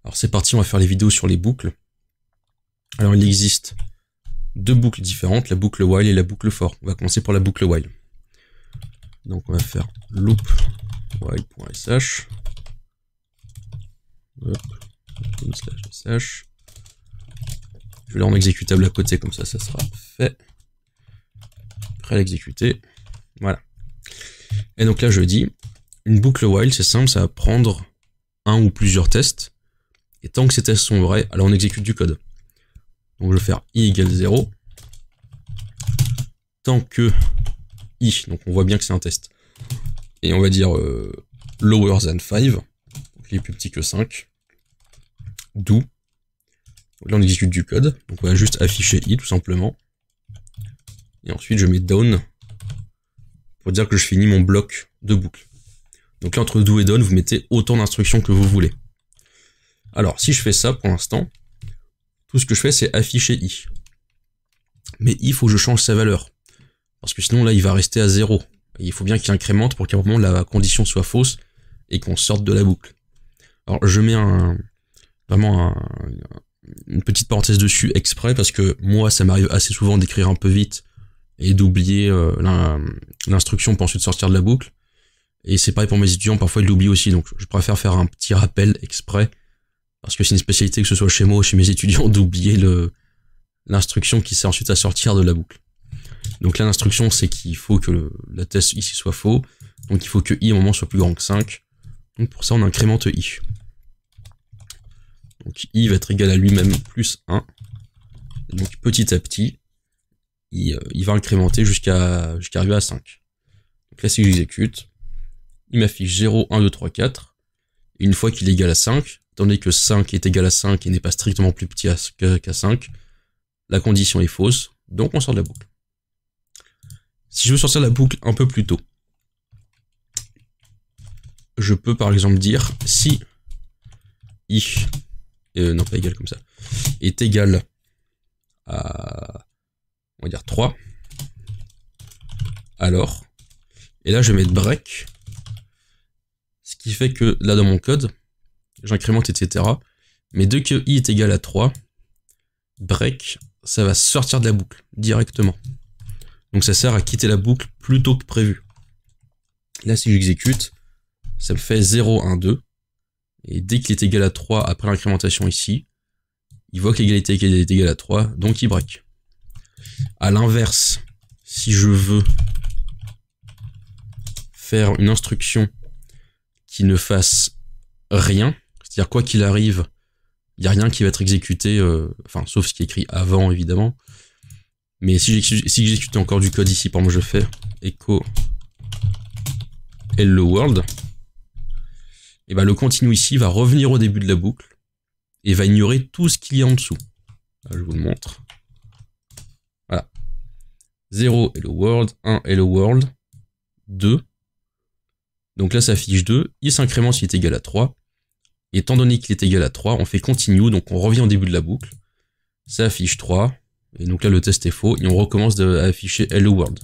Alors c'est parti, on va faire les vidéos sur les boucles. Alors il existe deux boucles différentes, la boucle while et la boucle for. On va commencer par la boucle while. Donc on va faire loop while.sh. /sh. Je vais le rendre exécutable à côté, comme ça sera fait. Prêt à l'exécuter. Voilà. Et donc là je dis, une boucle while, c'est simple, ça va prendre un ou plusieurs tests. Et tant que ces tests sont vrais, alors on exécute du code. Donc je vais faire i égale 0. Tant que i, donc on voit bien que c'est un test. Et on va dire lower than 5, donc il est plus petit que 5. Do. Donc là on exécute du code, donc on va juste afficher i tout simplement. Et ensuite je mets down pour dire que je finis mon bloc de boucle. Donc là entre do et down, vous mettez autant d'instructions que vous voulez. Alors si je fais ça pour l'instant, tout ce que je fais c'est afficher i. Mais i, il faut que je change sa valeur. Parce que sinon là il va rester à 0. Et il faut bien qu'il incrémente pour qu'à un moment la condition soit fausse et qu'on sorte de la boucle. Alors je mets une petite parenthèse dessus exprès parce que moi ça m'arrive assez souvent d'écrire un peu vite et d'oublier l'instruction pour ensuite sortir de la boucle. Et c'est pareil pour mes étudiants, parfois ils l'oublient aussi, donc je préfère faire un petit rappel exprès parce que c'est une spécialité, que ce soit chez moi ou chez mes étudiants, d'oublier l'instruction qui sert ensuite à sortir de la boucle. Donc là l'instruction c'est qu'il faut que la test ici soit faux, donc il faut que i à un moment soit plus grand que 5, donc pour ça on incrémente i. Donc i va être égal à lui-même plus 1, et donc petit à petit il va incrémenter jusqu'à arriver à 5. Donc là si j'exécute, il m'affiche 0, 1, 2, 3, 4, et une fois qu'il est égal à 5, étant donné que 5 est égal à 5 et n'est pas strictement plus petit qu'à 5, la condition est fausse, donc on sort de la boucle. Si je veux sortir de la boucle un peu plus tôt, je peux par exemple dire si i, non pas égal comme ça, est égal à, on va dire 3, alors, et là je vais mettre break, ce qui fait que là dans mon code, j'incrémente etc, mais dès que i est égal à 3, break, ça va sortir de la boucle directement. Donc ça sert à quitter la boucle plus tôt que prévu. Là si j'exécute, ça me fait 0, 1, 2. Et dès qu'il est égal à 3 après l'incrémentation ici, il voit que l'égalité est égale à 3, donc il break. A l'inverse, si je veux faire une instruction qui ne fasse rien, c'est-à-dire quoi qu'il arrive, il n'y a rien qui va être exécuté, enfin sauf ce qui est écrit avant évidemment. Mais si j'exécute encore du code ici, par exemple je fais echo hello world, et ben le continu ici va revenir au début de la boucle et va ignorer tout ce qu'il y a en dessous. Là, je vous le montre. Voilà. 0 hello world, 1 hello world, 2. Donc là ça affiche 2, il s'incrémente s'il est égal à 3. Et étant donné qu'il est égal à 3, on fait continue, donc on revient au début de la boucle. Ça affiche 3. Et donc là le test est faux et on recommence à afficher hello world.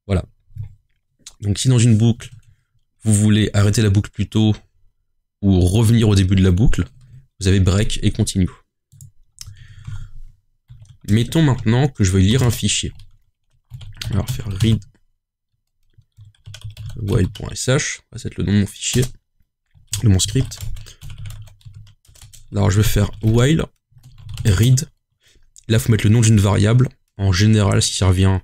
Voilà. Donc si dans une boucle vous voulez arrêter la boucle plus tôt ou revenir au début de la boucle, vous avez break et continue. Mettons maintenant que je vais lire un fichier. Alors faire read while.sh, ça va être le nom de mon fichier, de mon script. Alors je vais faire while read. Là, il faut mettre le nom d'une variable. En général, si ça revient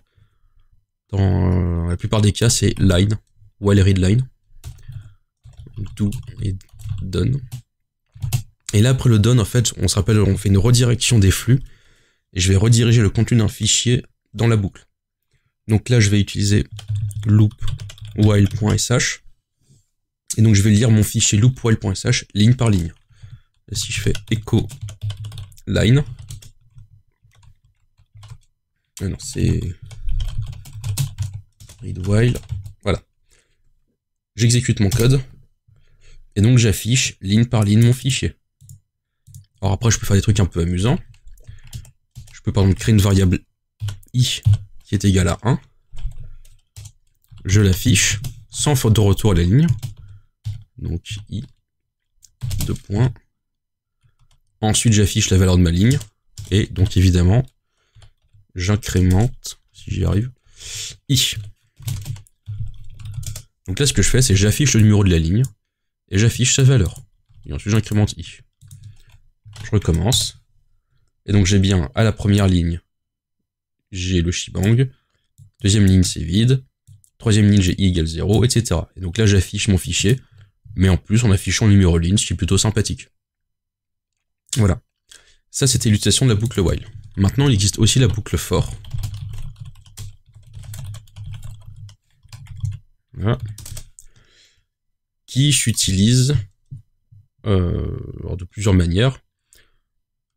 dans la plupart des cas, c'est line, while read line. Do et done. Et là, après le done, en fait, on se rappelle, on fait une redirection des flux. Et je vais rediriger le contenu d'un fichier dans la boucle. Donc là, je vais utiliser loop while.sh. Et donc, je vais lire mon fichier loop while.sh ligne par ligne. Et si je fais echo line, ah non, c'est read while. Voilà. J'exécute mon code. Et donc j'affiche ligne par ligne mon fichier. Alors après je peux faire des trucs un peu amusants. Je peux par exemple créer une variable i qui est égale à 1. Je l'affiche sans faute de retour à la ligne. Donc i, 2 points, Ensuite, j'affiche la valeur de ma ligne. Et donc, évidemment, j'incrémente, si j'y arrive, i. Donc là, ce que je fais, c'est j'affiche le numéro de la ligne et j'affiche sa valeur. Et ensuite, j'incrémente i. Je recommence. Et donc, j'ai bien à la première ligne, j'ai le shebang. Deuxième ligne, c'est vide. Troisième ligne, j'ai i égale 0, etc. Et donc là, j'affiche mon fichier, mais en plus en affichant le numéro de ligne, ce qui est plutôt sympathique. Voilà. Ça, c'était l'utilisation de la boucle while. Maintenant, il existe aussi la boucle for. Voilà. Qui s'utilise de plusieurs manières.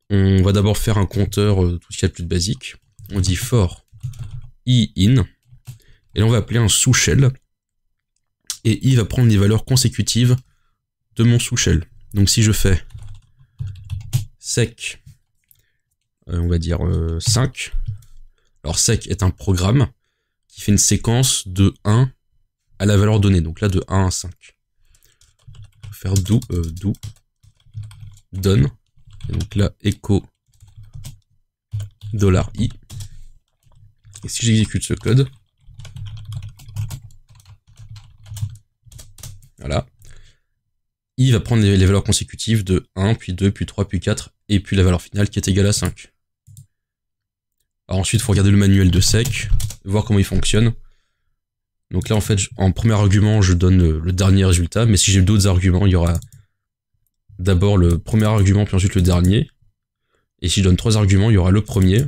On va d'abord faire un compteur, tout ce qu'il y a de plus basique. On dit for i in. Et là, on va appeler un sous-shell. Et i va prendre les valeurs consécutives de mon sous-shell. Donc si je fais sec, on va dire 5. Alors sec est un programme qui fait une séquence de 1 à la valeur donnée. Donc là, de 1 à 5. On va faire do donne. Et donc là, echo $i. Et si j'exécute ce code, voilà, i va prendre les valeurs consécutives de 1, puis 2, puis 3, puis 4, et puis la valeur finale qui est égale à 5. Alors ensuite, il faut regarder le manuel de sec, voir comment il fonctionne. Donc là, en fait, en premier argument, je donne le dernier résultat, mais si j'ai d'autres arguments, il y aura d'abord le premier argument, puis ensuite le dernier. Et si je donne 3 arguments, il y aura le premier,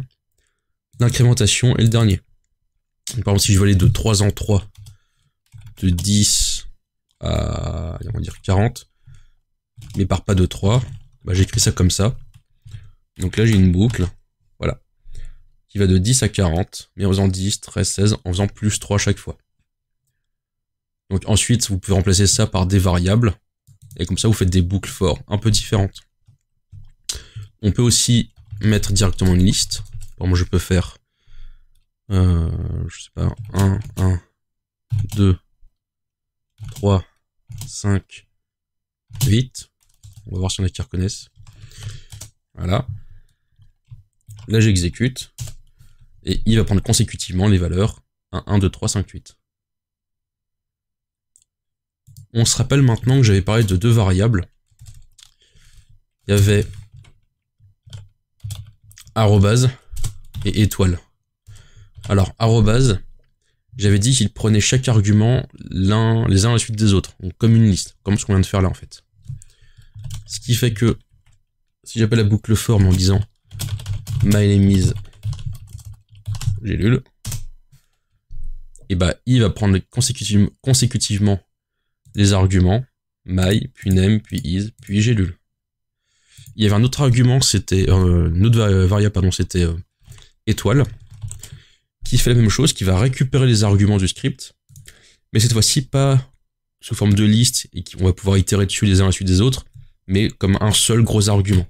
l'incrémentation et le dernier. Donc, par exemple, si je veux aller de 3 en 3, de 10 à, on va dire 40, mais par pas de 3, bah, j'écris ça comme ça. Donc là, j'ai une boucle, voilà, qui va de 10 à 40, mais en faisant 10, 13, 16, en faisant plus 3 à chaque fois. Donc ensuite, vous pouvez remplacer ça par des variables, et comme ça, vous faites des boucles for un peu différentes. On peut aussi mettre directement une liste. Bon, moi, je peux faire, je sais pas, 1, 2, 3, 5, 8. On va voir si on a qui reconnaissent. Voilà. Là, j'exécute. Et il va prendre consécutivement les valeurs 1, 1, 2, 3, 5, 8. On se rappelle maintenant que j'avais parlé de 2 variables. Il y avait arrobase et étoile. Alors, arrobase, j'avais dit qu'il prenait chaque argument les uns à la suite des autres, donc comme une liste, comme ce qu'on vient de faire là en fait. Ce qui fait que si j'appelle la boucle for en disant my name is Gélule, et bah il va prendre consécutivement les arguments my, puis name, puis is, puis Gélule. Il y avait un autre argument, c'était une autre variable, pardon, c'était étoile, qui fait la même chose, qui va récupérer les arguments du script, mais cette fois-ci pas sous forme de liste et qu'on va pouvoir itérer dessus les uns à la suite des autres, mais comme un seul gros argument.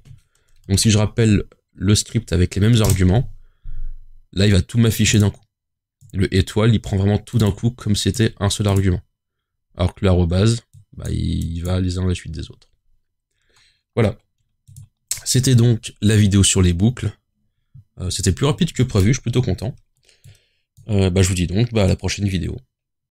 Donc si je rappelle le script avec les mêmes arguments, là il va tout m'afficher d'un coup. Le étoile, il prend vraiment tout d'un coup comme si c'était un seul argument. Alors que l'arrobase, bah, il va les uns à la suite des autres. Voilà. C'était donc la vidéo sur les boucles. C'était plus rapide que prévu, je suis plutôt content. Je vous dis donc à la prochaine vidéo.